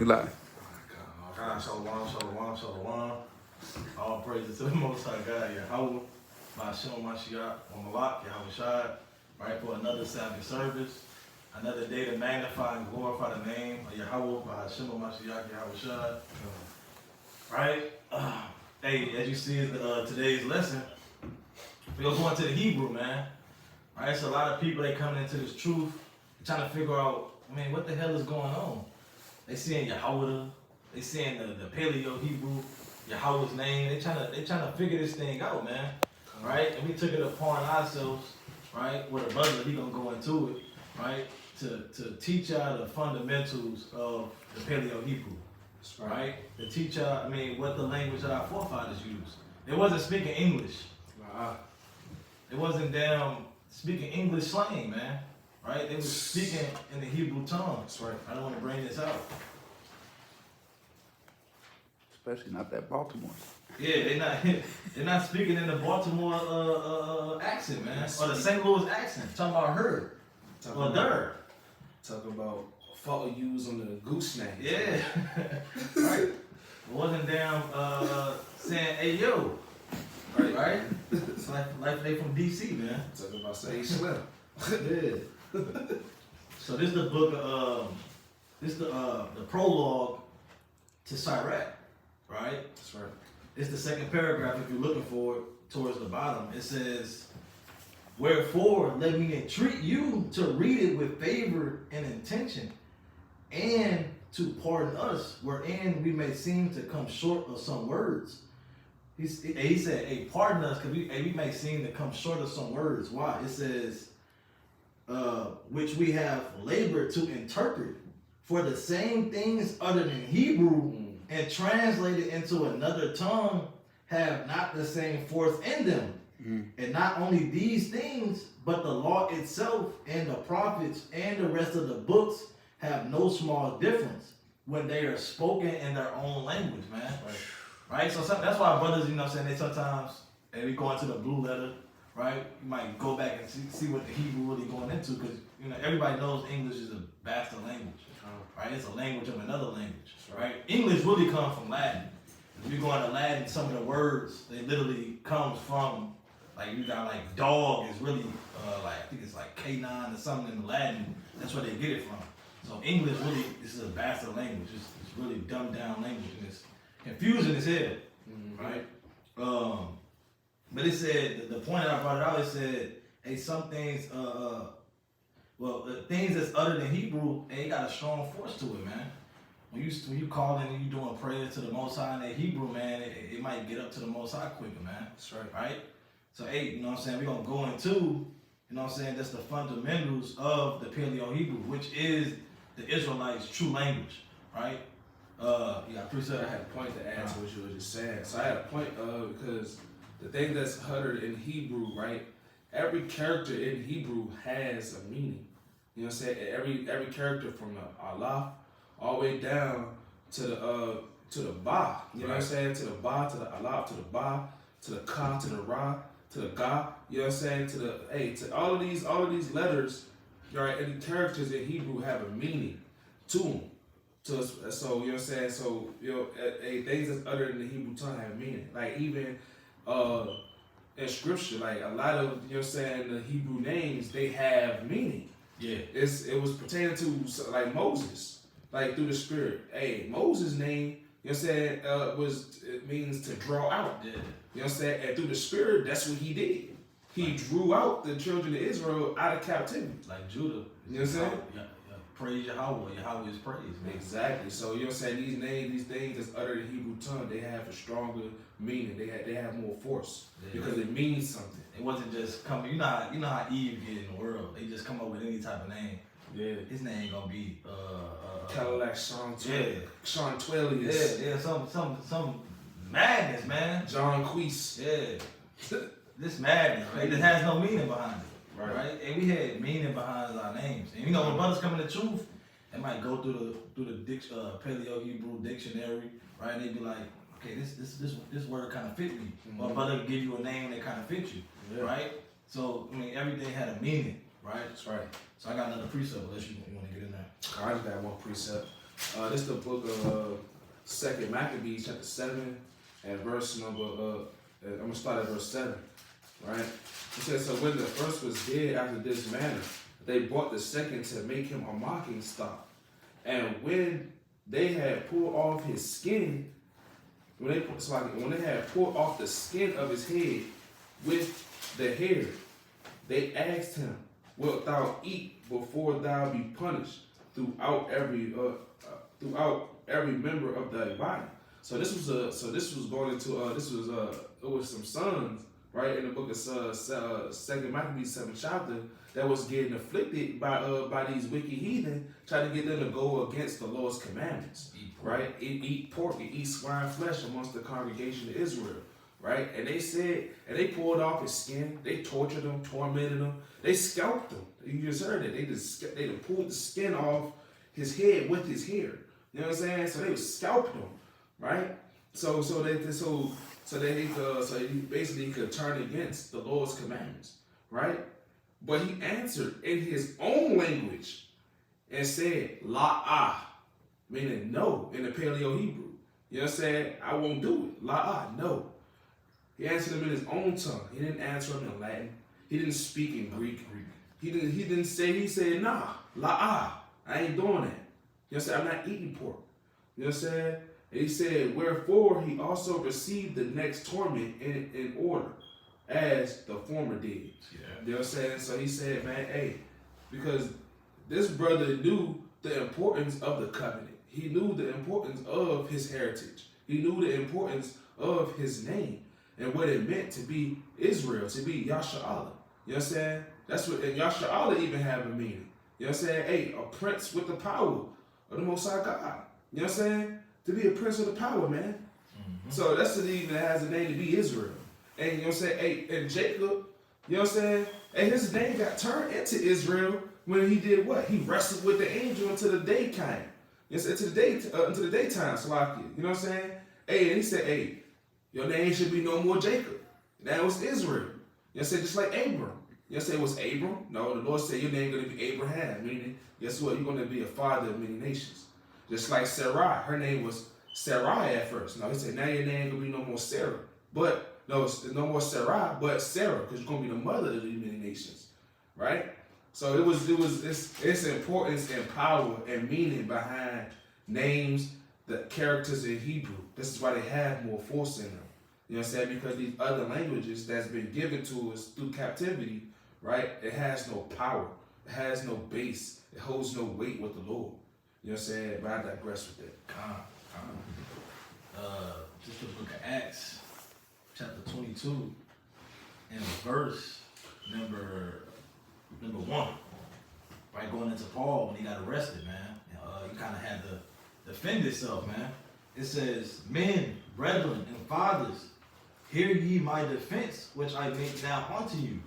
You lie. God, shalom, shalom, shalom. All praises to the Most High God, Yahweh, Ba'ashem Mashiach, Malak, Yahweh Shai, right, for another Sabbath service, another day to magnify and glorify the name of Yahweh, Ba'ashem Mashiach, Yahweh Shai. Right? Hey, as you see in today's lesson, we're going to the Hebrew, man. Right? It's a lot of people that coming into this truth, trying to figure out, what the hell is going on? They seeing Yahweh, they seeing the Paleo Hebrew, Yahweh's name. They trying to figure this thing out, man. Right? And we took it upon ourselves, right? With a brother, he gonna go into it, right? To teach y'all the fundamentals of the Paleo Hebrew, right? To teach y'all, what the language that our forefathers used. They wasn't speaking English. It wasn't speaking English slang, man. Right? They was speaking in the Hebrew tongue. That's right. I don't want to bring this out. Especially not that Baltimore. Yeah, they're not speaking in the Baltimore accent, man. Or the St. Louis accent. Talking about her. Or der. Talking about follow yous on the gooseneck. Yeah. Right? It wasn't saying, hey yo. Right? It's like they from DC, man. Talking about say slim. Yeah. So this is the book of the prologue to Sirach, right? That's right. It's the second paragraph if you're looking for it towards the bottom. It says, "Wherefore let me entreat you to read it with favor and intention, and to pardon us, wherein we may seem to come short of some words." He said, "Hey, pardon us, because we may seem to come short of some words." Why? It says, which we have labored to interpret, for the same things uttered in Hebrew and translated into another tongue have not the same force in them. And not only these things, but the law itself and the prophets and the rest of the books have no small difference when they are spoken in their own language, man. Right? So that's why brothers, they sometimes, and we go into the blue letter, right? You might go back and see what the Hebrew really going into, because everybody knows English is a bastard language, right? It's a language of another language, right? English really comes from Latin. If you go into Latin, some of the words they literally comes from, like you got like dog is really I think it's like K9 or something in Latin. That's where they get it from. So English really this is a bastard language. It's really dumbed down language, and it's confusing as hell, right? But it said, the point that I brought it out, it said, hey, some things, the things that's uttered in Hebrew, they got a strong force to it, man. When you calling and you doing prayers to the Most High in that Hebrew, man, it might get up to the Most High quicker, man. That's right. Right? So, hey, we're going to go into, that's the fundamentals of the Paleo Hebrew, which is the Israelites' true language, right? I had a point to add to what you were just saying. So I had a point because the thing that's uttered in Hebrew, right? Every character in Hebrew has a meaning. You know what I'm saying? Every character from the Aleph all the way down to the Ba. You know what I'm saying? To the Ba, to the Aleph, to the Ba, to the Ka, to the Ra, to the Ga. You know what I'm saying? To all of these letters, right? And the characters in Hebrew have a meaning to them. So you know what I'm saying? So things that's uttered in the Hebrew tongue have meaning. Like even in scripture, like a lot of the Hebrew names, they have meaning. Yeah. It was pertaining to like Moses, like through the Spirit. Hey, Moses' name, it means to draw out. Yeah. You know what I'm saying? And through the Spirit, that's what he did. He drew out the children of Israel out of captivity. Like Judah. You know what I'm saying? Yeah. Praise Yahweh. Yahweh is praise, man. Exactly. So you know what I'm saying? These names, these things that's uttered in Hebrew tongue, they have a stronger meaning. They have more force because it means something. It wasn't just coming. You know how Eve get in the world. They just come up with any type of name. Yeah. His name gonna be Cadillac Sean. Yeah. Sean Twellius. Yeah. Some madness, man. John Queese. Yeah. This madness, right? That has no meaning behind it. Right? And we had meaning behind our names. And when brothers come in the truth, they might go through the Paleo Hebrew dictionary, right? And they be like, okay, this word kind of fit me. Or brother will give you a name that kind of fit you, right? So everything had a meaning, right? That's right. So I got another precept unless you want to get in there. I just got one precept. This is the book of Second Maccabees, chapter 7, and verse number. I'm gonna start at verse 7, right? It says, "So when the first was dead after this manner, they brought the second to make him a mocking stock, and when they had pulled off his skin, when they had pulled off the skin of his head with the hair, they asked him, 'Wilt thou eat before thou be punished throughout every member of thy body?'" So this was going into it was some sons, right, in the book of Second Maccabees 7th chapter, that was getting afflicted by these wicked heathen, trying to get them to go against the Lord's commandments, right? Eat pork and eat swine flesh amongst the congregation of Israel, right? And they pulled off his skin, they tortured him, tormented him, they scalped him. You just heard it. They pulled the skin off his head with his hair. You know what I'm saying? So they was scalping him, right? So he basically could turn against the Lord's commandments, right? But he answered in his own language and said, "La'ah," meaning no in the Paleo Hebrew. You know what I'm saying? I won't do it. La'ah, no. He answered him in his own tongue. He didn't answer him in Latin. He didn't speak in Greek. He said, "Nah, la'ah, I ain't doing that." You know what I'm saying? I'm not eating pork. You know what I'm saying? And he said, "Wherefore he also received the next torment in order, as the former did." Yeah. You know what I'm saying? So he said, man, hey, because this brother knew the importance of the covenant. He knew the importance of his heritage. He knew the importance of his name and what it meant to be Israel, to be Yasha'Allah. You know what I'm saying? That's what, and Yasha'Allah even have a meaning. You know what I'm saying? Hey, a prince with the power of the Most High God. You know what I'm saying? To be a prince with the power, man. Mm-hmm. So that's the even has a name to be Israel. And you know what I'm saying? Hey, and Jacob, you know what I'm saying? And his name got turned into Israel when he did what? He wrestled with the angel until the day came. Into the daytime, Salakia. You know what I'm saying? Hey, and he said, hey, your name should be no more Jacob. That was Israel. You know what I'm saying? Just like Abram. You know what I'm saying? It was Abram? No, the Lord said your name going to be Abraham. Meaning, guess what? You're going to be a father of many nations. Just like Sarai. Her name was Sarai at first. No, he said, now your name going to be no more Sarah. But, no, it's no more Sarai, but Sarah, because you're going to be the mother of these many nations. Right? So it's importance and power and meaning behind names, the characters in Hebrew. This is why they have more force in them. You know what I'm saying? Because these other languages that's been given to us through captivity, right? It has no power. It has no base. It holds no weight with the Lord. You know what I'm saying? But I digress with that. Just the book of Acts, chapter 22, and verse number 1. Right, going into Paul when he got arrested, man. He kind of had to defend himself, man. It says, "Men, brethren, and fathers, hear ye my defense, which I make now unto you."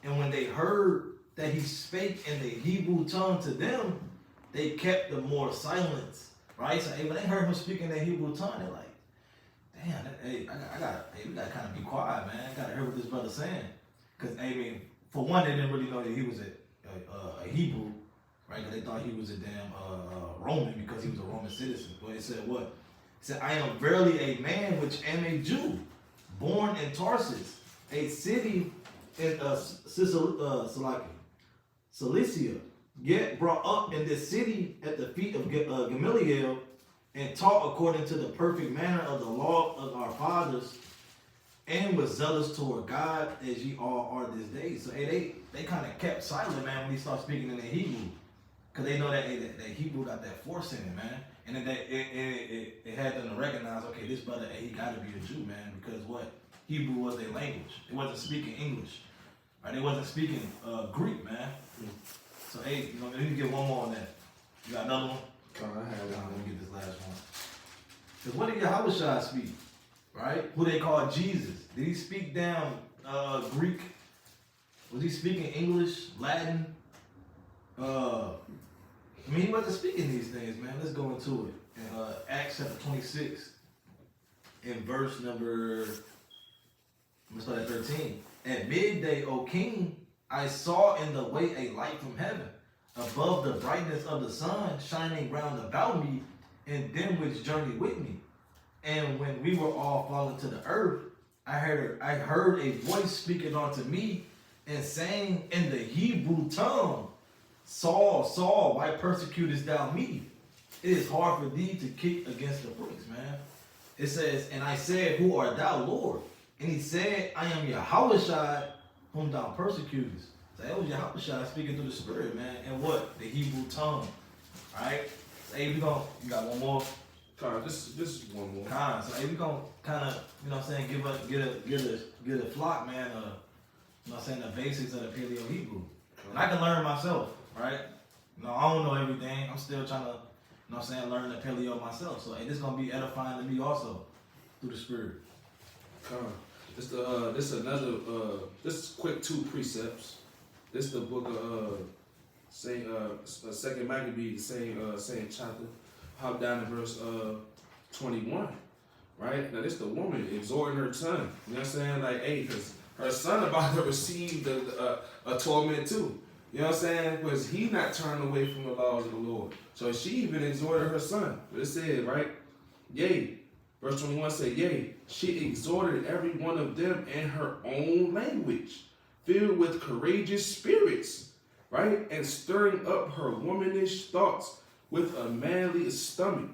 And when they heard that he spake in the Hebrew tongue to them, they kept the more silence. Right? So when they heard him speaking in the Hebrew tongue, they're like, damn, we gotta kind of be quiet, man. I gotta hear what this brother's saying. Because, I mean, for one, they didn't really know that he was a Hebrew, right? Because they thought he was a damn Roman because he was a Roman citizen. But it said what? It said, "I am verily a man which am a Jew, born in Tarsus, a city in Cilicia, yet brought up in this city at the feet of Gamaliel, and taught according to the perfect manner of the law of our fathers, and was zealous toward God as ye all are this day." So hey, they kind of kept silent, man, when he started speaking in the Hebrew, because they know that that Hebrew got that force in it, man, and then it had them to recognize, okay, this brother, he got to be a Jew, man, because what? Hebrew was their language. It wasn't speaking English, right? They wasn't speaking Greek, man. So hey, let me get one more on that. You got another one? Let me get this last one. Because what did Yahushua speak? Right? Who they call Jesus. Did he speak down Greek? Was he speaking English, Latin? He wasn't speaking these things, man. Let's go into it. In Acts chapter 26, in verse number, I'm going to start at 13. "At midday, O king, I saw in the way a light from heaven, above the brightness of the sun shining round about me, and them which journey with me. And when we were all fallen to the earth, I heard a voice speaking unto me and saying in the Hebrew tongue, Saul, Saul, why persecutest thou me? It is hard for thee to kick against the pricks, man. It says, and I said, who art thou, Lord? And he said, I am Yahushua, whom thou persecutest. So that was Yahushua speaking through the Spirit, man. And what? The Hebrew tongue. Alright? So hey, you got one more? This is one more. So hey, we gonna kind of, you know what I'm saying, get a flock, man, you know what I'm saying, the basics of the Paleo Hebrew. And I can learn myself, right? You know, I don't know everything. I'm still trying to, you know what I'm saying, learn the Paleo myself. So hey, this gonna be edifying to me also through the Spirit. This quick 2 precepts. This the book of Second Maccabees, same chapter. Hop down to verse 21, right? Now this the woman exhorting her son. You know what I'm saying? Like, hey, because her son about to receive a torment too. You know what I'm saying? Because he not turning away from the laws of the Lord. So she even exhorted her son. But it said, right? Yea. Verse 21 said, yea, she exhorted every one of them in her own language, filled with courageous spirits, right? And stirring up her womanish thoughts with a manly stomach.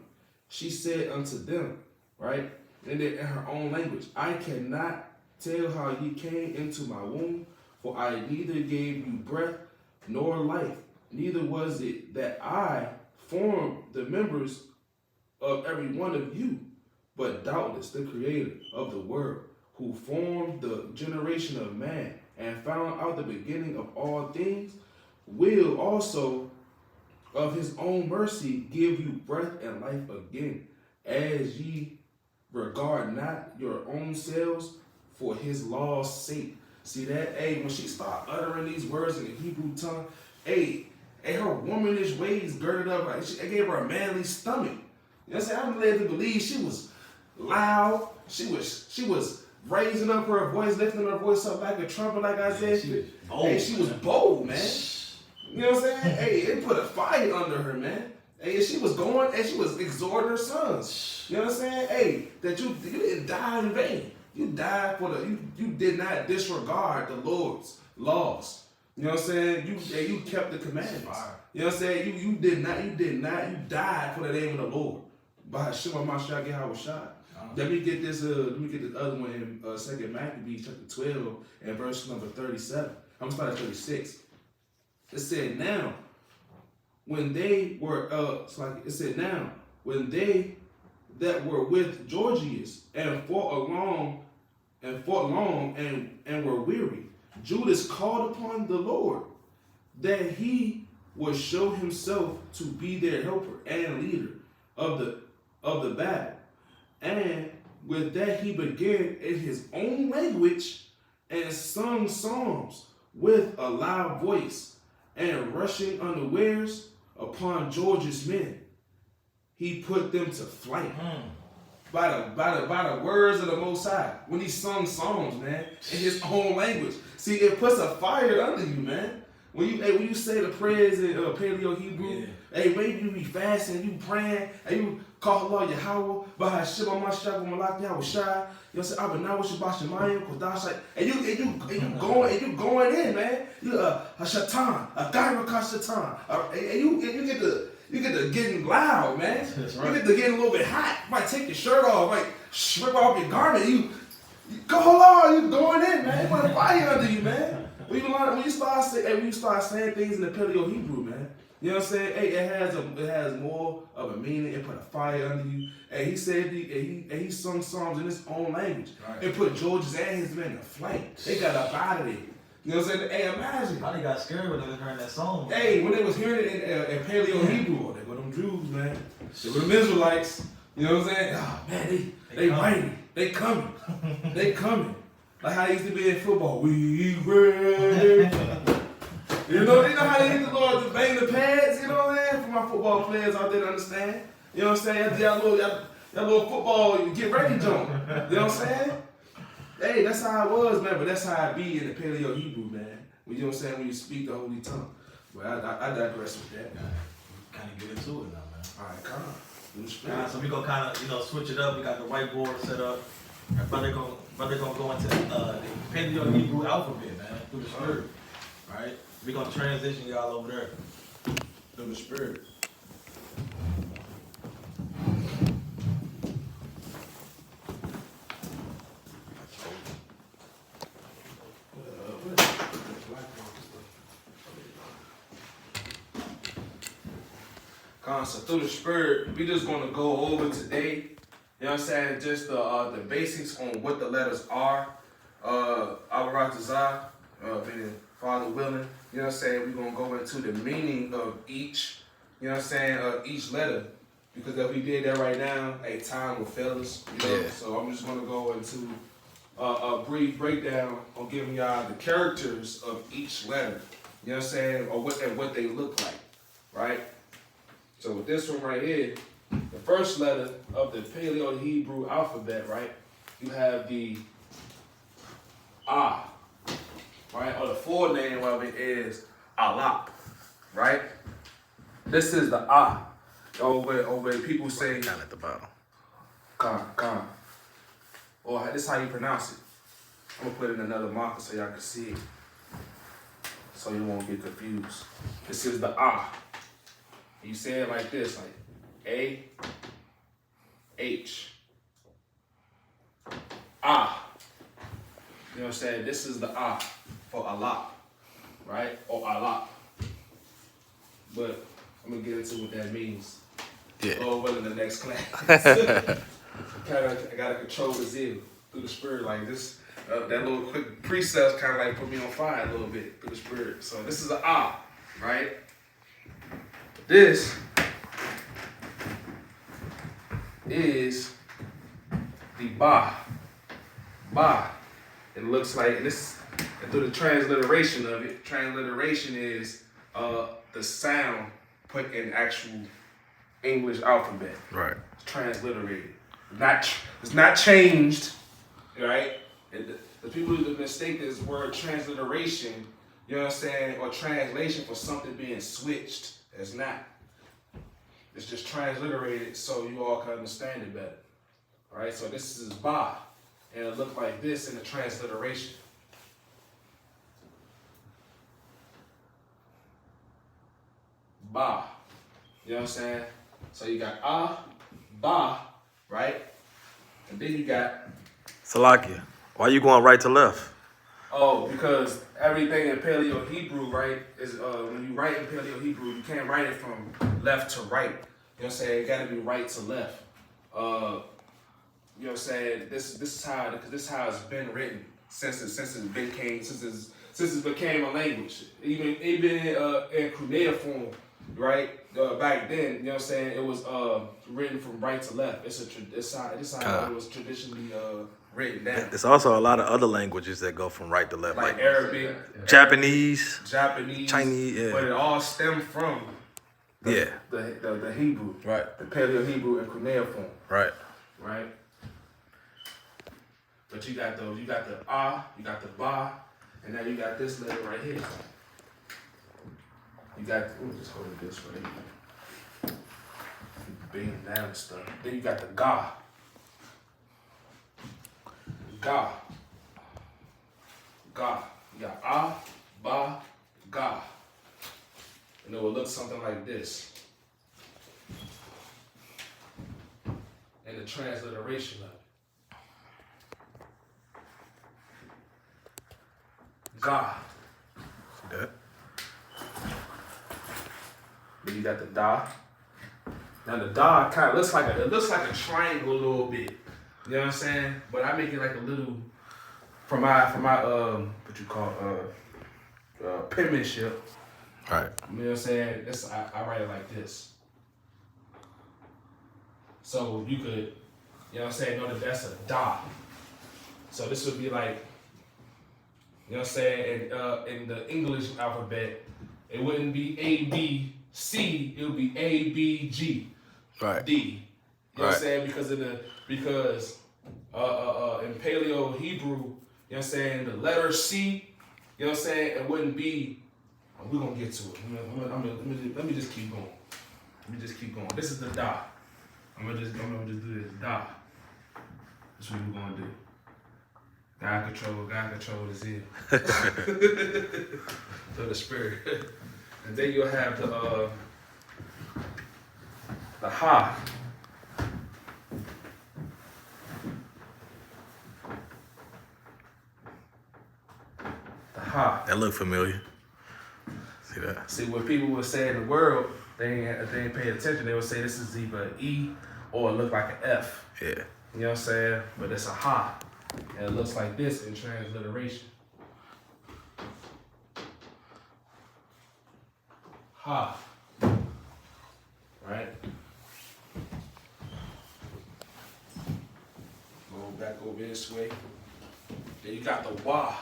She said unto them, right? In her own language, I cannot tell how ye came into my womb, for I neither gave you breath nor life, neither was it that I formed the members of every one of you, but doubtless the Creator of the world, who formed the generation of man and found out the beginning of all things, will also of his own mercy give you breath and life again, as ye regard not your own selves for his law's sake. See that? Hey, when she started uttering these words in the Hebrew tongue, hey, her womanish ways girded up, like it gave her a manly stomach. You know what I'm saying? I'm led to believe she was loud. She was raising up her voice, lifting her voice up like a trumpet, like I said. She was bold, man. You know what I'm saying? Hey, it put a fire under her, man. Hey, she was going and she was exhorting her sons. You know what I'm saying? Hey, that you didn't die in vain. You died for you did not disregard the Lord's laws. You know what I'm saying? You kept the commandments. You know what I'm saying? You did not, you died for the name of the Lord. By Hashem HaMashiach Yahushua. Let me get this other one in 2 Maccabees chapter 12 and verse number 37. I'm gonna start at 36. It said, now, when they were, when they that were with Georgius and fought long and were weary, Judas called upon the Lord that he would show himself to be their helper and leader of the battle. And with that he began in his own language and sung psalms with a loud voice, and rushing unawares upon George's men, he put them to flight by the words of the Most High. When he sung psalms, man, in his own language. See, it puts a fire under you, man. When you say the prayers in Paleo Hebrew, hey, maybe you be fasting, you praying, and you call Allah Yahweh, by Hashem HaMashiach Malak Yahushua. You know, I would not wish about Shemayim, Kodash, and you going in, man. You a Shatan, a Gairaka Shatan, and you get to getting loud, man. That's right. You get to getting a little bit hot. You might take your shirt off, like strip off your garment. You go on, you going in, man. You want a fire under you, man. When you start saying things in the Paleo Hebrew, man, you know what I'm saying? Hey, it has more of a meaning. It put a fire under you. And he said he sung psalms in his own language. Right. It put George's and his men to flight. They got up out of there. You know what I'm saying? Hey, imagine. Probably got scared when they was hearing that song. Hey, when they was hearing it in Paleo Hebrew, they were them Jews, man. They were them Israelites. You know what I'm saying? Oh man, they mighty. They coming. They coming. Like how it used to be in football. We ready. You know how they used to bang the pads, you know what I'm saying? For my football players out there to understand. You know what I'm saying? That little football, get ready jump. You know what I'm saying? Hey, that's how it was, man. But that's how it be in the Paleo Hebrew, man. You know what I'm saying? When you speak the holy tongue. Well, I digress with that. Kind of get into it now, man. All right, come on. So we gonna kind of switch it up. We got the whiteboard set up. Brother gonna go into the Paleo Hebrew alphabet, man, through the Spirit. Right? We gonna transition y'all over there through the Spirit. So through the Spirit, we just gonna go over today, you know what I'm saying, just the basics on what the letters are. Abaratazah, meaning Father willing, you know what I'm saying, we're gonna go into the meaning of each, you know what I'm saying, each letter. Because if we did that right now, time will fail us, you know. Yeah. So I'm just gonna go into a brief breakdown on giving y'all the characters of each letter, you know what I'm saying, or what they look like, right? So with this one right here, the first letter of the Paleo Hebrew alphabet, right? You have the Ah, right? Or the full name of it is Alap, right? This is the Ah. Over people say Down at the bottom. Khan. Or this is how you pronounce it. I'm gonna put in another marker so y'all can see it. So you won't get confused. This is the Ah. You say it like this, like A, H, Ah. You know what I'm saying? This is the Ah for Allah, right? Or Allah. But I'm gonna get into what that means. Yeah. Oh, well, in the next class. I gotta control the zeal through the Spirit, like this. That little quick precepts kind of like put me on fire a little bit through the Spirit. So this is an Ah, right? This is the Ba. Ba. It looks like this, and through the transliteration of it, transliteration is the sound put in actual English alphabet. Right. It's transliterated. It's not changed, right? The people who mistake this word transliteration, you know what I'm saying, or translation for something being switched. It's not. It's just transliterated so you all can understand it better. All right, so this is Ba, and it looked like this in the transliteration. Ba. You know what I'm saying? So you got Ah, Ba, right? And then you got Salakia. Why you going right to left? Oh, because everything in Paleo Hebrew, right, is when you write in Paleo Hebrew, you can't write it from left to right. You know what I'm saying? It got to be right to left. You know what I'm saying? This is how, because this is how it's been written since it became a language. Even in cuneiform, right? Back then, you know what I'm saying? It was written from right to left. This is how it was traditionally written down. There's also a lot of other languages that go from right to left, Like Arabic, Japanese, Chinese, yeah. But it all stemmed from the Hebrew, right, the Paleo Hebrew and cuneiform, right. But you got the Ah, you got the Ba, and now you got this letter right here. You got, just hold it this way. Beam down and stuff. Then you got the Ga. Ga. You got Ah, Ba, Ga. And it will look something like this. And the transliteration of it. Ga. See that? Then you got the Da. Now the Da kind of looks like a triangle a little bit. You know what I'm saying? But I make it like a little for my what you call penmanship. Right. You know what I'm saying? I write it like this. So you could, you know what I'm saying, know that that's a Da. So this would be like, you know what I'm saying, in the English alphabet, it wouldn't be A, B, C, it would be A, B, G, Right. D. You know what I'm saying? Because in Paleo Hebrew, you know what I'm saying, the letter C, you know what I'm saying, it wouldn't be We're gonna get to it. Let me just keep going. This is the da. I'm gonna just do this da. That's what we're gonna do. God control the zeal. So the spirit. And then you'll have the ha. The ha. That look familiar. See that? See what people would say in the world, if they ain't pay attention, they would say this is either an E or it look like an F. Yeah. You know what I'm saying? But it's a ha. And it looks like this in transliteration. Ha. Right? Go back over this way. Then you got the wa.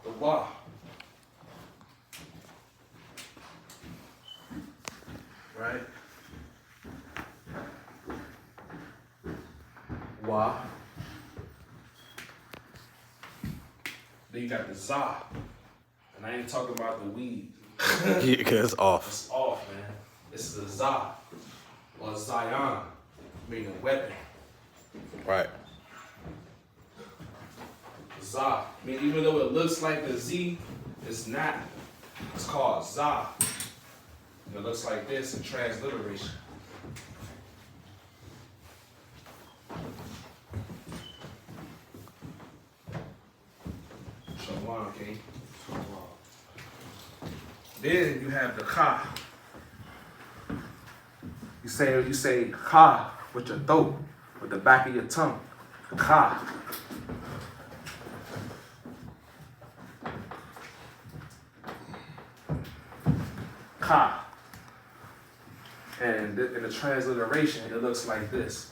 The wa. Right? Wa. Then you got the za. And I ain't talking about the weed. Yeah, cause it's off. It's off, man. This is a za. Or Zion. Meaning weapon. Right. Za. I mean, even though it looks like the Z, it's not. It's called za. It looks like this in transliteration. Shalom, King. Then you have the ka. You say ka with your throat, with the back of your tongue. Ka. Ka. And in the transliteration, it looks like this.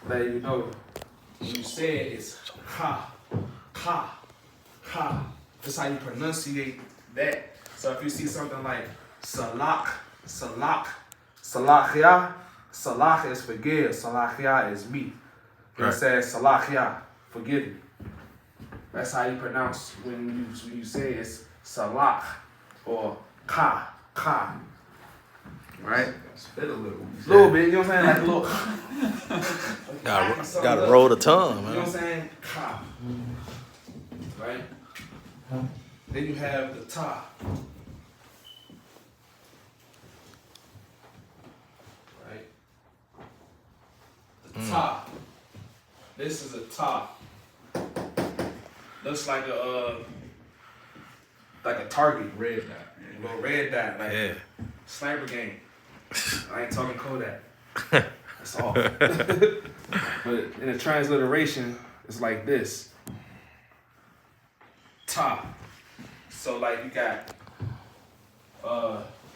Let you know, when you say it, it's ka, ka, ka. That's how you pronunciate that. So if you see something like salak, salachia, salach is forgive, salachia is me. It says salachia, forgive me. That's how you pronounce when you say it's salach or ka. Right? Spit a little. A little bit, you know what I'm saying? Like a little. Gotta roll the tongue, You know man. what I'm saying? Ka. Right? Then you have the ta. Right? The ta. This is a ta. Looks like a target. Red dot. A little red dot, like Yeah. sniper game. I ain't talking Kodak. That's all. But in the transliteration, it's like this. Ta. So like you got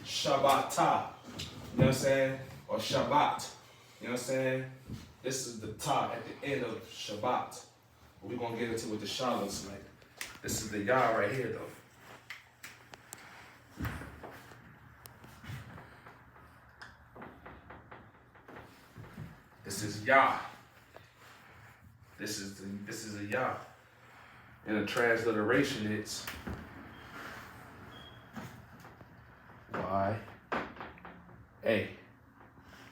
Shabbat ta. You know what I'm saying? Or Shabbat. You know what I'm saying? This is the ta at the end of Shabbat. We're gonna get into what the Shah looks like. This is the Yah right here though. This is Yah. This is a Yah. In a transliteration, it's Y A.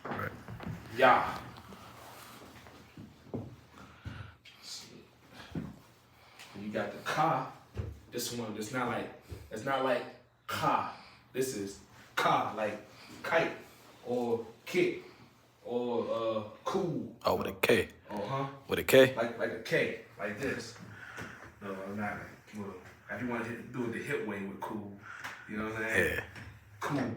Right. Yah. You got the ka. This one, it's not like ka. This is ka, like kite or kick or cool. Oh, with a K. Uh-huh. With a K? Like a K, like this. No, I'm not. Well, if you want to do it the hip way with cool, you know what I'm saying? Yeah. Cool,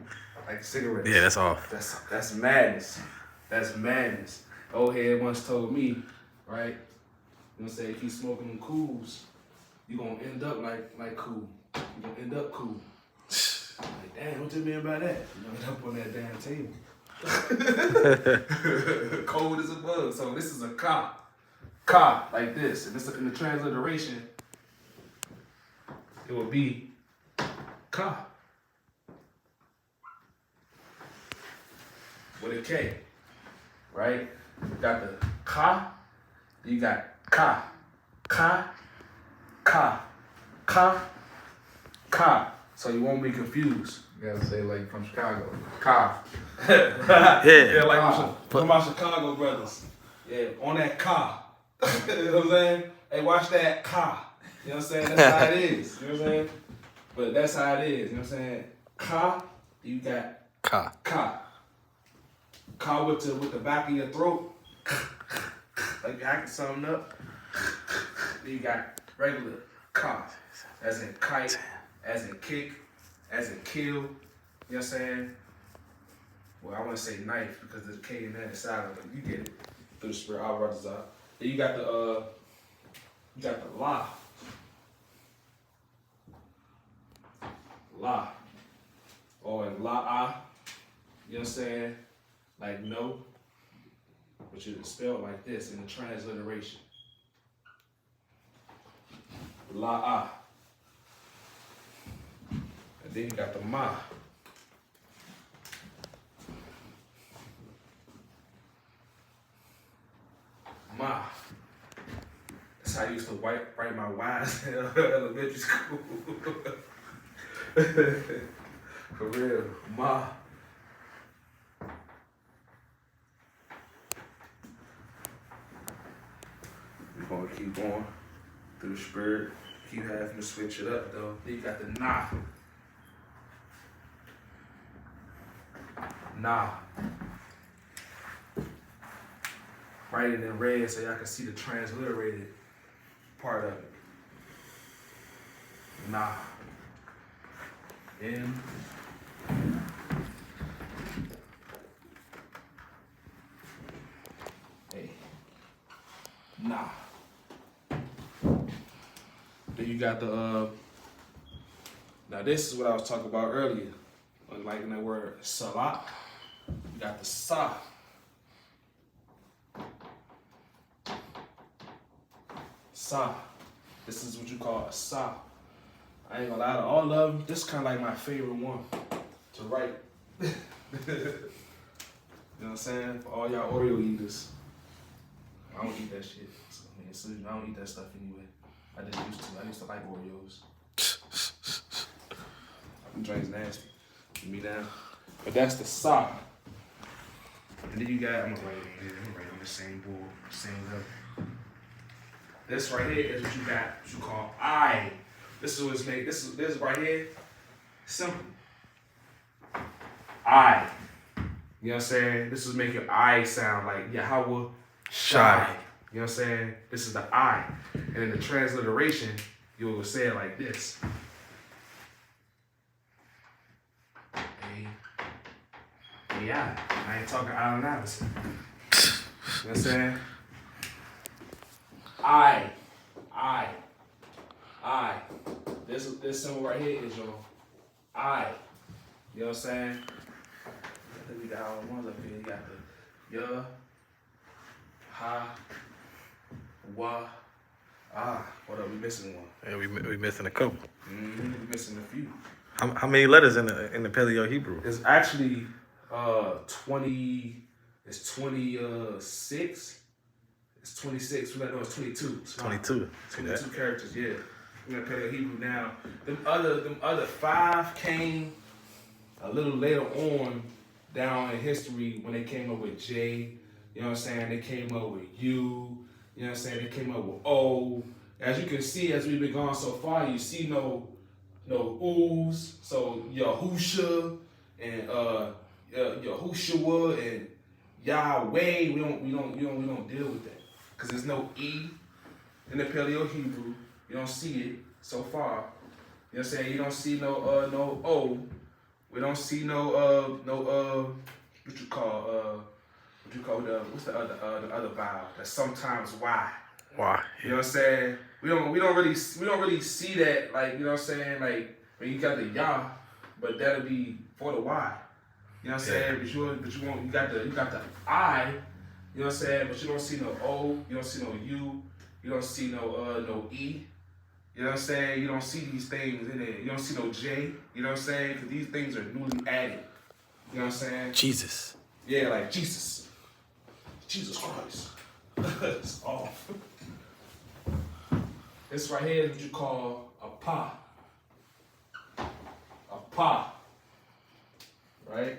like cigarettes. Yeah, that's off. That's madness. That's madness. Old head once told me, right? You know what I'm saying? If you smoking them cools, you gonna end up like cool. You gonna end up cool. Like, damn, what you mean by that? You gonna end up on that damn table. Cold as a bug. So this is a ka. Ka, like this. And this in the transliteration, it would be ka. with a K, right? You got the ka, you got ka, ka, ka, ka, ka. So you won't be confused. You gotta say like from Chicago. Ka. Yeah, like my Chicago brothers. Yeah, on that ka. You know what I'm saying? Hey, watch that ka. You know what I'm saying? That's how it is. You know what I'm saying? But that's how it is. You know what I'm saying? Ka, you got Ka. ka. Ka with the back of your throat. Like you're hacking something up. Then you got regular ka. As in kite, as in kick, as in kill. You know what I'm saying? Well, I want to say knife because the K in that is silent, but you get it. Through the spirit, I'll write this out. Then you got the la. La. Or in la-ah. You know what I'm saying? Like no. But you spell it like this in the transliteration. La-ah. And then you got the ma. Ma. That's how I used to write my Y's in elementary school. For real. Ma. We're gonna keep going through the spirit. Keep having to switch it up though. Then you got the nah. Nah. Write it in red so y'all can see the transliterated part of it. Nah. N. Hey. Nah. Then you got the now this is what I was talking about earlier. Like in that word salat. You got the sa. Sa. This is what you call a sa. I ain't gonna lie to all of them. This is kind of like my favorite one to write. You know what I'm saying? For all y'all Oreo eaters. I don't eat that shit. So, I don't eat that stuff anyway. I just used to. I used to like Oreos. Them drinks nasty. Get me down. But that's the sa. And then you got, I'm gonna write it in here. I'm gonna write on the same board, same level. This right here is what you got, what you call I. This is what's made, this right here, simple. I. You know what I'm saying? This is make your I sound like Yahweh Shai. You know what I'm saying? This is the I. And in the transliteration, you will say it like this. Yeah, I ain't talking Allen Iverson. You know what I'm saying? I. This symbol right here is your I. You know what I'm saying? I think we got all the ones up here. You got the ya, ha, wa, ah. What up? We missing one. Yeah, we missing a couple. We missing a few. How many letters in the Paleo Hebrew? It's actually 20. It's 26. It's 26. No, it's 22. It's 22. 22 characters. Yeah. We're gonna Paleo Hebrew now. Them other 5 came a little later on down in history when they came up with J. You know what I'm saying? They came up with U. You know what I'm saying? They came up with O. As you can see, as we've been going so far, you see no oohs. So Yahusha and Yahushua and Yahweh. We don't deal with that because there's no E in the Paleo Hebrew. You don't see it so far. You know what I'm saying? You don't see no O. We don't see no what's the other vowel? That's sometimes Y. Why? You know what I'm saying? We don't really see that, like, you know what I'm saying? Like when you got the Ya, but that'll be for the Y. You know what I'm saying? But you got the I, you know what I'm saying? But you don't see no O, you don't see no U, you don't see no E. You know what I'm saying? You don't see these things in there. You don't see no J. You know what I'm saying? Because these things are newly added. You know what I'm saying? Jesus. Yeah, like Jesus. Jesus Christ. It's off. This right here is what you call a pa. A pa. Right?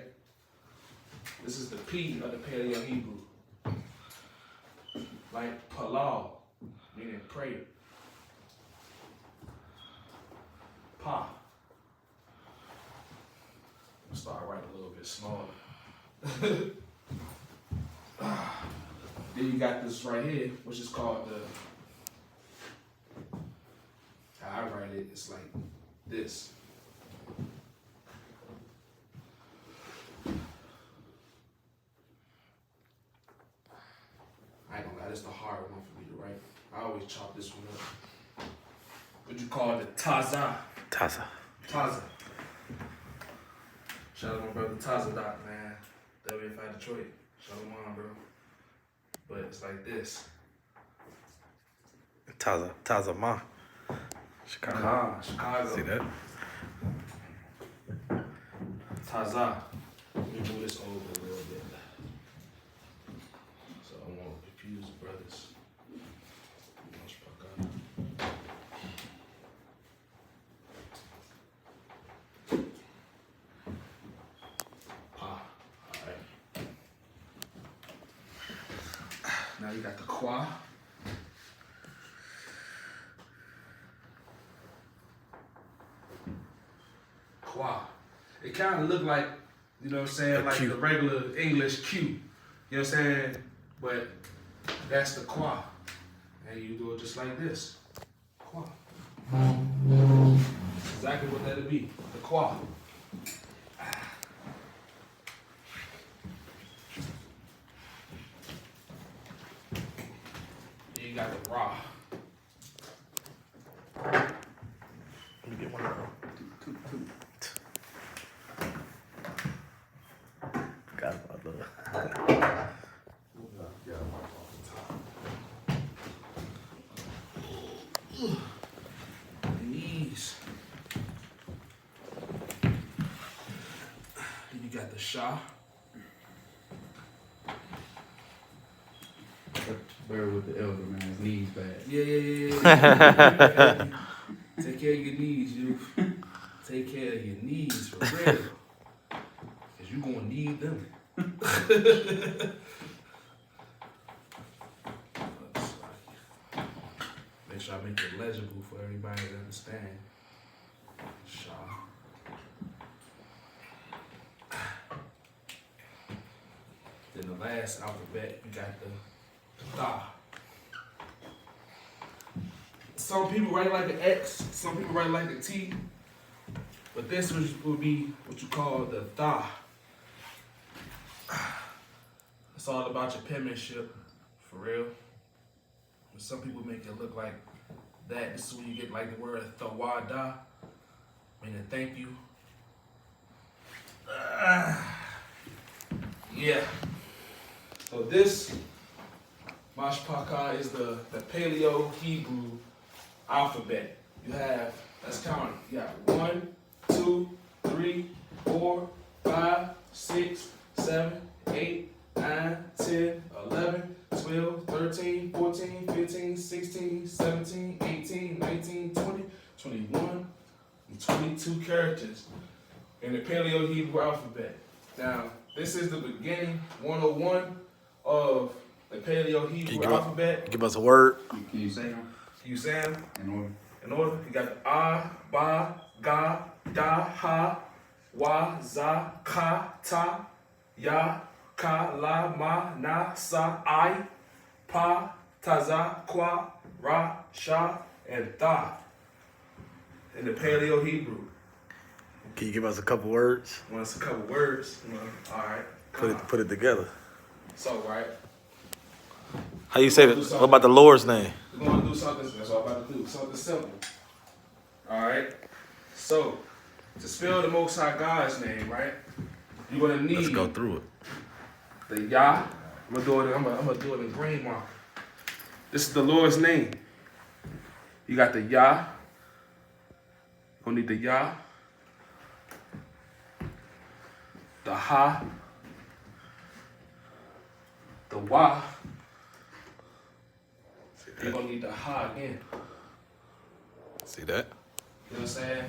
This is the P of the Paleo Hebrew. Like Paleo, meaning prayer. Pa. I'll start writing a little bit smaller. Then you got this right here, which is called the, how I write it, it's like this. I ain't gonna lie, this is the hard one for me to write. I always chop this one up. What you call it? Taza. Taza. Taza. Shout out to my brother Taza Doc, man. WFI Detroit. Shout out, bro. But it's like this. Taza Ma. Chicago. Chicago. See that? Taza. Let me move this over a little bit. So I won't confuse the brothers. Alright. Now you got the qua. Qua. It kind of look like, you know what I'm saying, A like Q. the regular English Q. You know what I'm saying? But that's the qua. And you do it just like this. Qua. Exactly what that'd be. The qua. Then you got the ra. Let me get one of them. Forgot about that. Knees. Then you got the sha. Bear with the elder, man. His knees bad. Yeah. Take care of your knees, you. Take care of your knees for real. Cause you gonna need them. Make sure I make it legible for everybody to understand. Sha. Then the last alphabet, you got the da. Some people write it like an X, some people write it like a T, but this would be what you call the tha. It's all about your penmanship, for real. But some people make it look like that. This is where you get like the word thawada, meaning thank you. Yeah. So this mashpaka is the Paleo Hebrew alphabet. You have, let's count it. You got 1, 2, 3, 4, 5, 6, 7, 8, 9, 10, 11, 12, 13, 14, 15, 16, 17, 18, 19, 20, 21, and 22 characters in the Paleo Hebrew alphabet. Now, this is the beginning 101 of the Paleo Hebrew alphabet. Give us a word. Can you say them? You say them? In order? In order, you got the A, Ba, Ga, Da, Ha, Wa, Za, Ka, Ta, Ya, Ka, La, Ma, Na, Sa, I, Pa, Taza, Kwa, Ra, Sha, and Tha in the Paleo Hebrew. Can you give us a couple words? Want us a couple words? All right. Put it together. So, right. How you say that? What about the Lord's name? We're going to do something, that's what I'm about to do, something simple. Alright? So, to spell the Most High God's name, right? You're going to need Let's go through it. the Yah. I'm gonna do it in green marker. This is the Lord's name. You got the Yah. You're going to need the Yah. The Ha. the Y, you're gonna need the Ha again. See that? You know what I'm saying?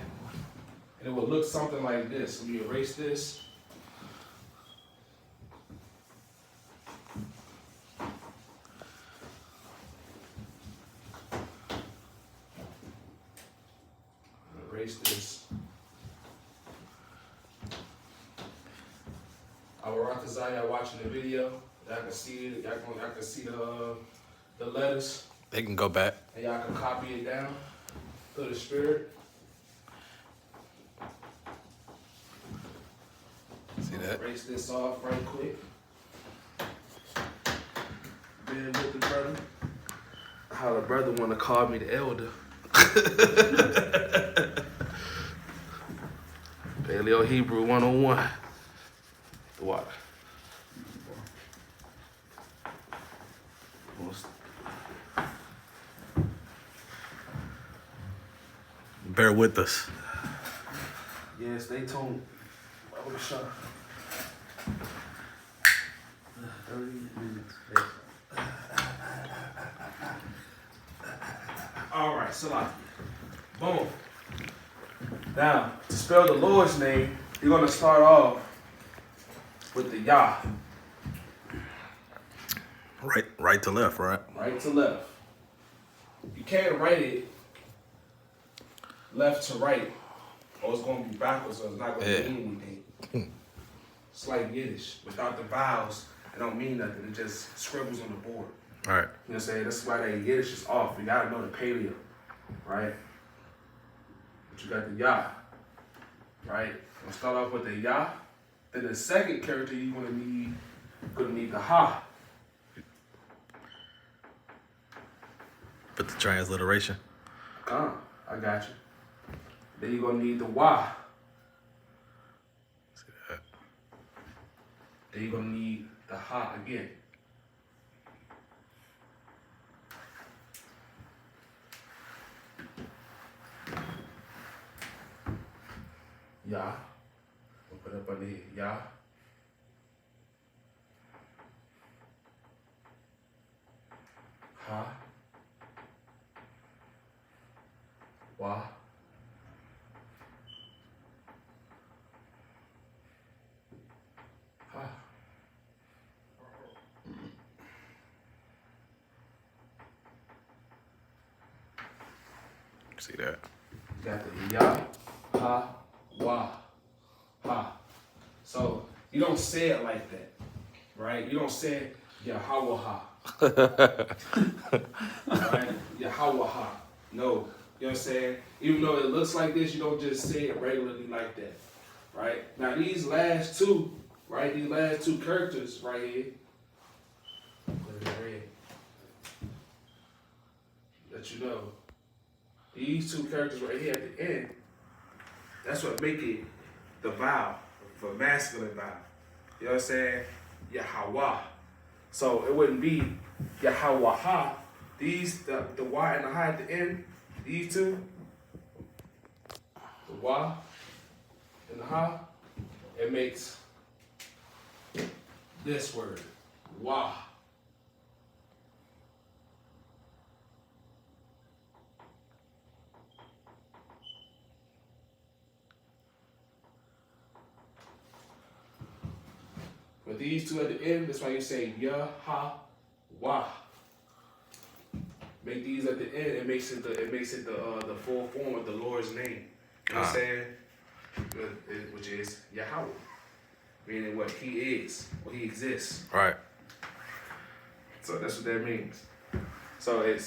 And it will look something like this. Let me erase this. Erase this. Our Rakazaya watching the video. Y'all can see it. Y'all can see the letters. They can go back. And y'all can copy it down through the spirit. See that? Erase this off right quick. Been with the brother. How the brother want to call me the elder. Paleo Hebrew 101. The water. Bear with us. Yeah, stay tuned. I would have shot. 30 minutes. All right, Salaki. Boom. Now, to spell the Lord's name, you're going to start off with the Yah. Right to left, right? Right to left. You can't write it left to right, or it's going to be backwards, so it's not going to mean anything. It's like Yiddish. Without the vowels, it don't mean nothing. It just scribbles on the board. All right. You know what I'm saying? That's why that Yiddish is off. You gotta know the Paleo, right? But you got the Yah, right? We'll start off with the Yah. Then the second character you're gonna need the Ha. Put the transliteration. I got you. Then you're gonna need the Wah. See that? Then you're gonna need the Ha again. Yah. We'll put up under here. Yah. Ha. Wah. Ha. See that? You got the Yah, Ha, Wah, Ha. So you don't say it like that, right? You don't say Yahweh Ha. Right? Yahweh Ha. No. You know what I'm saying? Even though it looks like this, you don't just say it regularly like that. Right? Now these last two, right? These last two characters right here. Put it in red. Let you know. These two characters right here at the end, that's what make it the vowel, for masculine vowel. You know what I'm saying? Yahweh. So it wouldn't be Yahweh. These, the Y and the Ha at the end, these two, the Y and the Ha, it makes this word, Wah. But these two at the end, that's why you say Yah, Ha, Wah. Make these at the end, it makes it the full form of the Lord's name. You know what I'm saying? Which is Yahweh. Meaning what he is, what he exists. Right. So that's what that means. So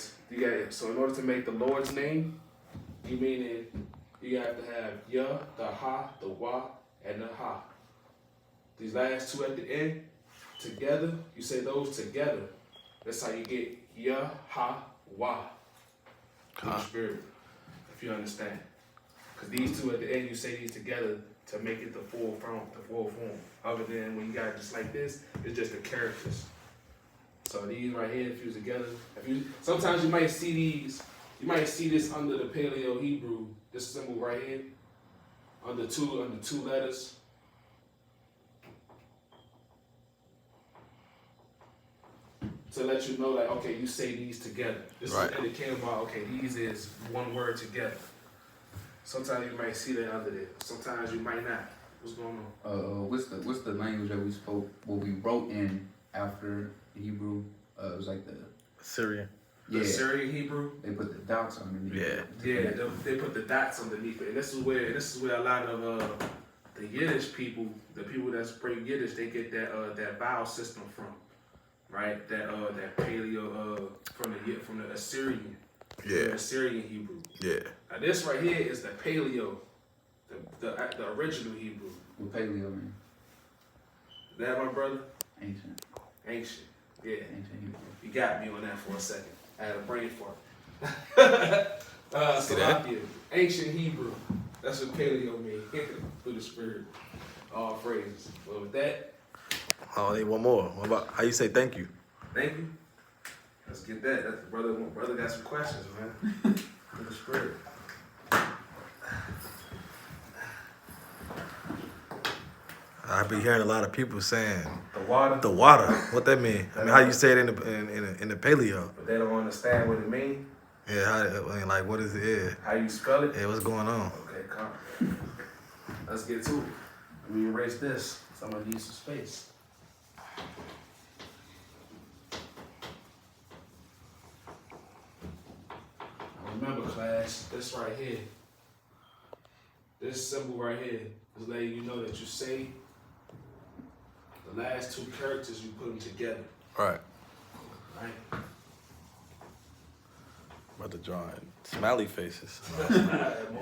so in order to make the Lord's name, you have to have Yah, the Ha, the Wah, and the Ha. These last two at the end, together, you say those together. That's how you get Yah, Ha, Wah. In the spirit, if you understand. Because these two at the end, you say these together to make it the full form. Other than when you got it just like this, it's just the characters. So these right here, if you together, sometimes you might see these. You might see this under the Paleo Hebrew. This symbol right here, under two letters. to let you know, like, okay, you say these together. This Right. is indicating about, okay, these is one word together. Sometimes you might see that under there. Sometimes you might not. What's going on? What's the language that we spoke? What we wrote in after Hebrew? It was like the Syrian. The Syrian Hebrew. They put the dots underneath. Yeah. Yeah, they put the dots underneath it. And this is where a lot of the Yiddish people, the people that speak Yiddish, they get that vowel system from, right? That Paleo from the Assyrian. Yeah. The Assyrian Hebrew. Yeah. Now this right here is the Paleo, the original Hebrew. What paleo mean? That my brother? Ancient. Ancient. Yeah. Ancient Hebrew. You got me on that for a second. I had a brain fart. See that? Salakia, ancient Hebrew. That's what paleo means. Through the spirit. All phrases. Well, with that, Oh, I need one more. What about how you say thank you? thank you. Let's get that. That's the brother got some questions, man. Through the spirit. I be hearing a lot of people saying The water. the water. What that mean? I mean, how you say it in the paleo? But they don't understand what it means. Yeah, how, I mean, like what is it? Yeah. How you spell it. Yeah, what's going on? Okay, come. Let's get to it. Let me erase this. So I'm gonna need some space. Remember, class, this right here, this symbol right here is letting you know that you say the last two characters, you put them together, Right. right? About to draw in smiley faces. That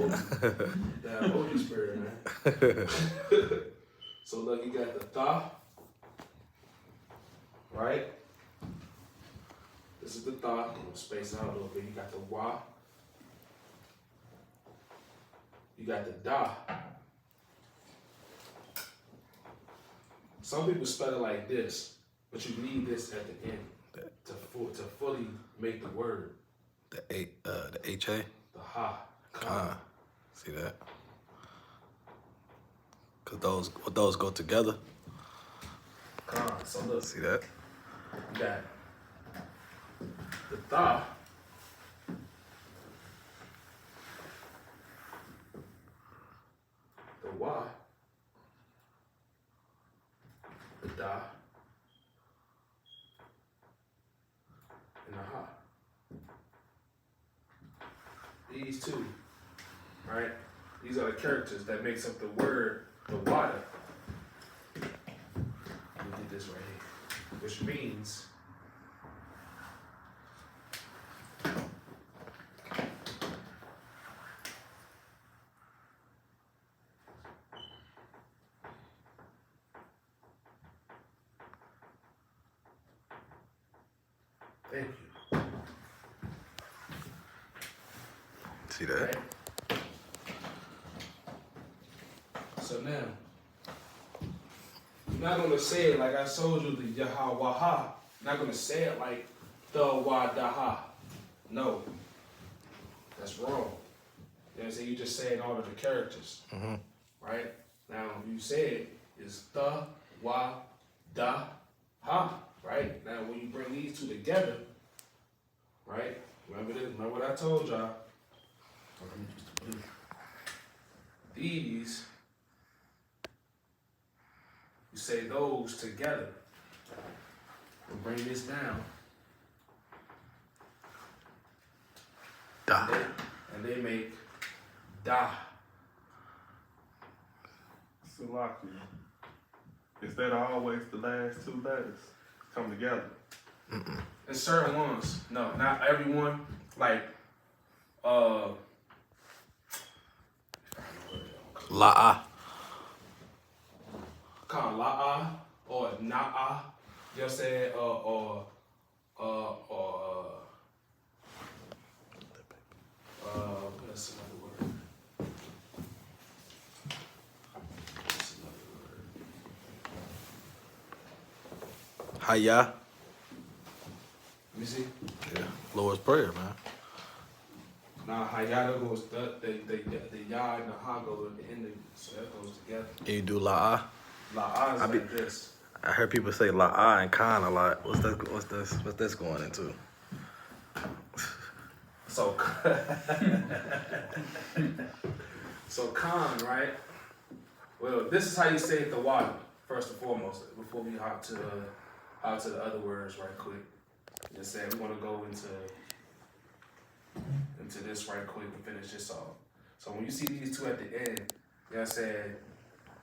emoji spirit, man. So look, you got the tha, right? This is the tha. I'm gonna space it out a little bit. You got the wa. You got the da. Some people spell it like this, but you need this at the end to fully make the word. The HA. The ha. Ka. See that? Cause those go together. Ka. So look, See that? you got the tha. The wa. The da. And the ha. These two, right? These are the characters that makes up the word, the water. Let me get this right here, which means thank you. See that? Right? So now, you're not gonna say it like I told you, the Yahwaha. You're not gonna say it like the Wadaha. No, that's wrong. You know what I'm saying? You just saying all of the characters, right? Now, you say it is the wa da ha, right? Now, when you bring these two together, right? Remember this? Remember what I told y'all? These, you say those together. We'll bring this down. Da. And they make da. Salakia. Is that always the last two letters come together? And certain ones, no, not everyone. Like, La'a. called la'a or na'a. You know what I'm saying? What's another word? What's another word? Hayya. Let me see. Yeah. Lord's Prayer, man. Nah, hayata goes the ya and the ha go at the end of it, so that goes together. And you do La'a. La'a is I be- like this. I heard people say la and con a lot. What's this going into? So, so con, right? Well, this is how you say the water, first and foremost, before we hop to the other words right quick. You know what I'm saying? We want to go into this right quick and finish this off. So when you see these two at the end, you know what I'm saying?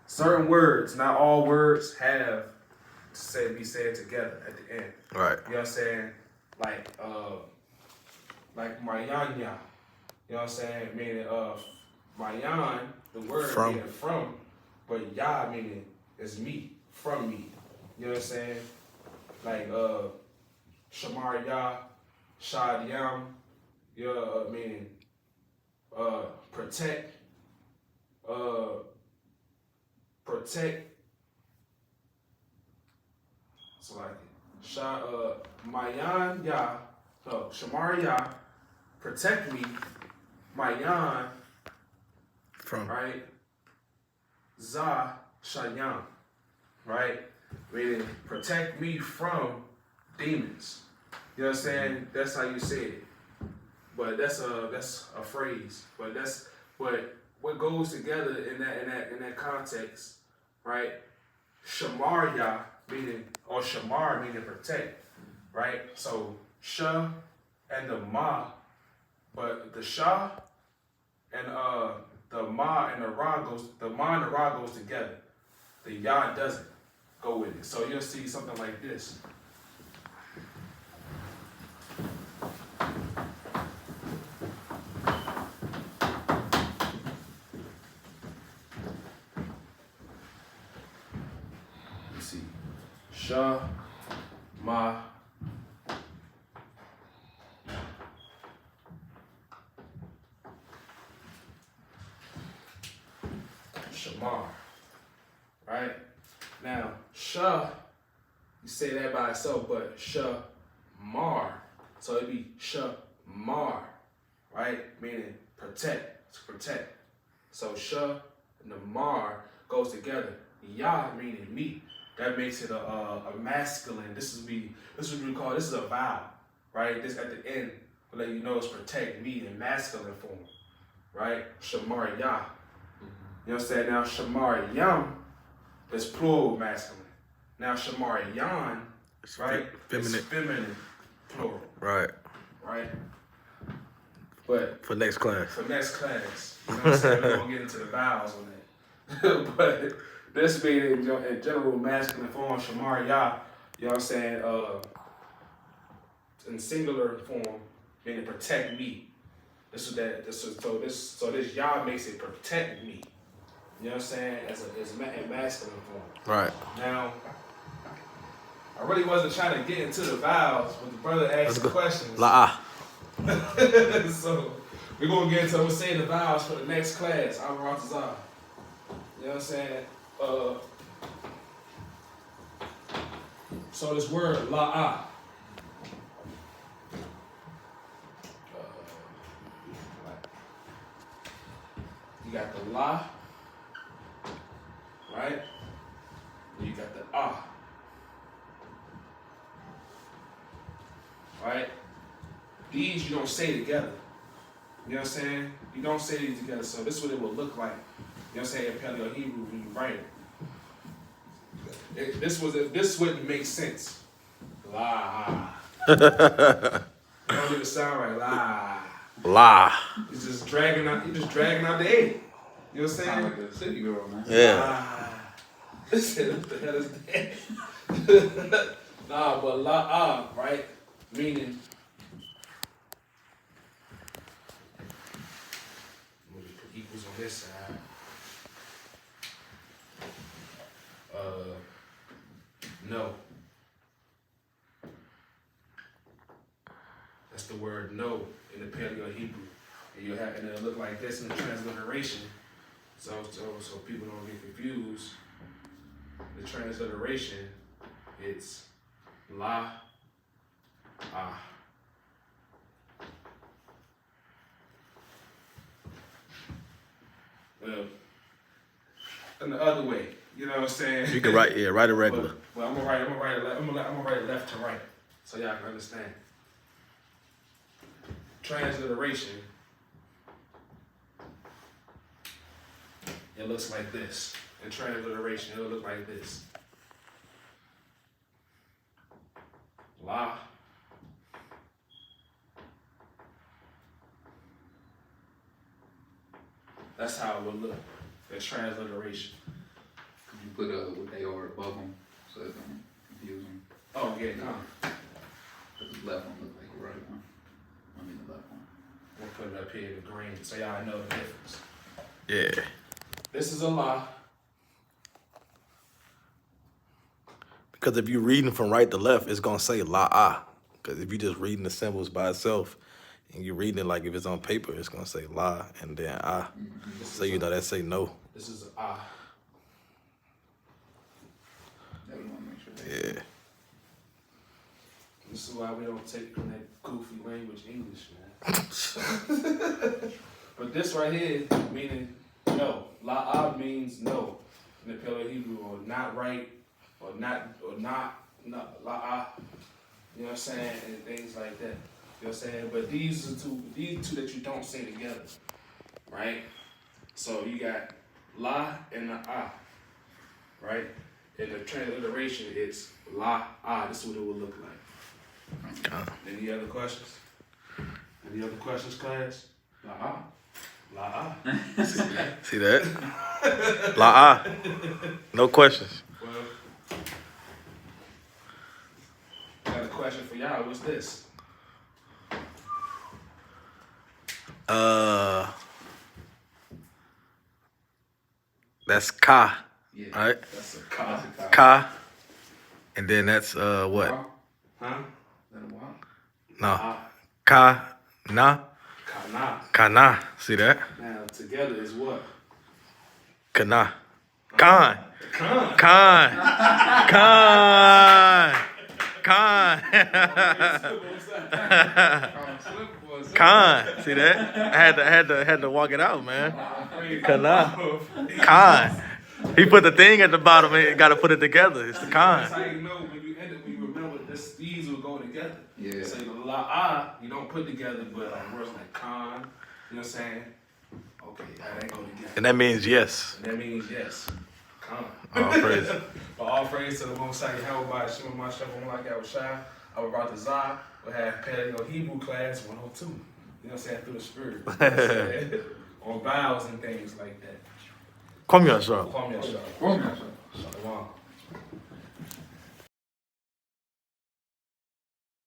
Certain words, not all words have to be said together at the end. Right. You know what I'm saying? Like Mayanya. You know what I'm saying? Meaning Mayan, the word From. meaning from, but Yah meaning is me, from me. You know what I'm saying? Like Shamar Yah, Shad Yam, meaning protect, protect. So like Mayan Yah, no, Shamar Yah, protect me, Mayan, From. right? Zah Shayam, right? Meaning protect me from demons. You know what I'm saying? That's how you say it. But that's a phrase. But what goes together in that context, right? Shamar Yah meaning, or Shamar meaning protect, right? So Shah and the Ma, but the Shah and the Ma and the Ra goes together. The Yah doesn't go with it. So you'll see something like this. Let's see. Shah, Ma, Shamar. Right? Now, Shah, you say that by itself, but Shamar. So it'd be Shamar, right? Meaning protect, to protect. So Shah and the Mar goes together. Yah meaning me. That makes it a masculine. This is what we call, this is a vow, right? This at the end will let you know it's protect me in masculine form, right? Shamar Yah. You know what I'm saying? Now Shamar Yam is plural masculine. Now Shamar Yan, right? Feminine. It's feminine plural. Right. Right? But For next class. for next class, you know what I'm saying? We're gonna get into the vowels on that. But this being in general masculine form, Shamar Yah, you know what I'm saying? In singular form, meaning protect me. So this Yah makes it protect me. You know what I'm saying? In masculine form. Right. Now, I really wasn't trying to get into the vowels, but the brother asked the questions. La. So we're gonna get into saying the vowels for the next class. I'm Ratazar. You know what I'm saying? So this word la. You got the la, right? And you got the ah, right? These you don't say together. You know what I'm saying? You don't say these together. So this is what it will look like. You know what I'm saying? In Paleo Hebrew when you write it. This wouldn't make sense. La. It don't even sound right. La. La. You're just dragging out the A. You know what I'm saying? Sound like a city girl, man. Yeah. Listen, what the hell is that? Nah, but la right? Meaning. I'm gonna put equals on this side. No. That's the word no in the Paleo Hebrew. And it'll look like this in the transliteration. So people don't get confused. The transliteration, it's la, ah. And the other way, You know what I'm saying? You can write it regular. But I'm gonna write it left to right, so y'all can understand. Transliteration. It looks like this. In transliteration, it'll look like this. La. That's how it would look. It's transliteration. Could you put what they are above them so it don't confuse them? Oh yeah, no. But the left one look like the right one. I mean the left one. We'll put it up here in green so y'all know the difference. Yeah. This is a la. Because if you're reading from right to left, it's gonna say la. Because if you're just reading the symbols by itself, and you're reading it like if it's on paper, it's gonna say la and then ah. So you know that say no. This is ah. That we want to make sure that. Yeah. This is why we don't take from that goofy language English, man. But this right here, meaning no. La means no in the Paleo Hebrew, or not right, or not, la. You know what I'm saying? And things like that. You know what I'm saying? But these two that you don't say together, right? So you got la and the ah, right? And the transliteration is la ah. This is what it would look like. Any other questions? Any other questions, class? La ah. La ah. See that? La. No questions. Well, I got a question for y'all. What's this? That's ka, Yeah. right? That's a ka. Ka, and then that's what? Huh? Is that a wow? No, Ah. ka na Kana. kana. See that? Now together is what? Kana, kan, Kan. kan, kan, kan. Con, see that? I had to walk it out, man. Kana, con. He put the thing at the bottom and got to put it together. It's the That's con. how you know when you remember this. These will go together. Yeah. So the la ah you don't put together, but like words like con. You know what I'm saying? Okay, that go together. And that means yes. And that means yes. Con. All praise. But all praise to the Most High Yahweh, Shema Mashiach, like I was shy. I was about to Zah. We had Paleo Hebrew class 102. You know what I'm saying? Through the spirit. You know what I'm saying? On vowels and things like that. Come here, sir. Kwame Yashar. Well, Shalom.